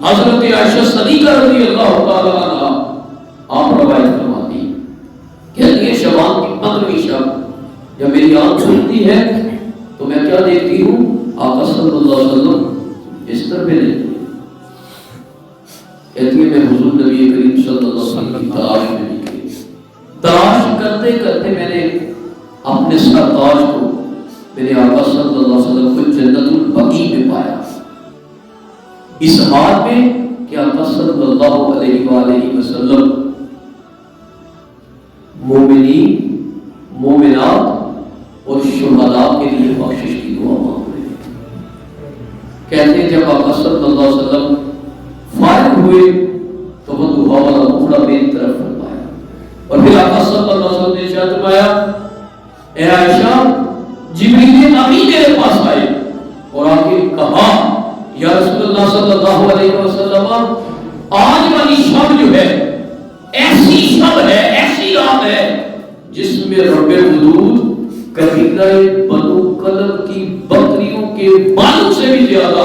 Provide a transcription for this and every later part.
حضرت عائشہ صدیقہ رضی اللہ تعالی عنہا آپ روایت فرماتی ہیں، کہتی ہے شعبان کی 15ویں شب جب میری آنکھ کھلتی ہے تو میں کیا دیکھتی ہوں؟ آقا صلی اللہ علیہ وسلم بستر پہ لیٹے، کہتی ہے میں حضور نبی کریم صلی اللہ علیہ وسلم کی تلاش میں نکلی، تلاش کرتے کرتے میں نے اپنے سرتاج کو، میرے آقا صلی اللہ علیہ وسلم کو جنت البقیع میں پایا، اس حال میں کہ آقا صلی اللہ علیہ وآلہ وسلم مومنین، مومنات اور شہداء کے لیے بخشش کی دعا مانگ رہے ہیں۔ کہتے ہیں جب آقا صلی اللہ علیہ وسلم فارغ ہوئے تو وہ دعا والا ٹکڑا میری طرف فرمایا، اور پھر آقا صلی اللہ علیہ وسلم نے ارشاد فرمایا اے عائشہ جبریل امین میرے پاس آئے اور آ کے کہا یا رسول اللہ صلی اللہ علیہ وسلم آج والی شب جو ہے ایسی شب ہے، ایسی رات ہے جس میں رب حدود قبیلہ بنو کلب کی بکریوں کے بالوں سے بھی زیادہ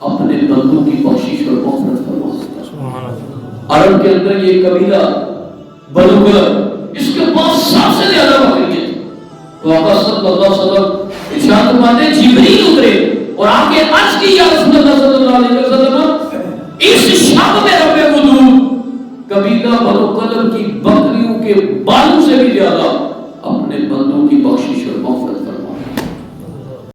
اپنے بندوں کی بخشش اور مغفرت فرماتا ہے۔ عرب کے اندر یہ قبیلہ بنو کلب، اس کے پاس سب سے زیادہ بکریاں تھیں، تو آقا صلی اللہ علیہ وسلم ارشاد فرماتے ہیں جبریل اترے اور آگے عرض کی یا رسول اللہ صلی اللہ علیہ وسلم اس شب میں رب حدود قبیلہ بنو کلب کی بکریوں کے بالوں سے بھی زیادہ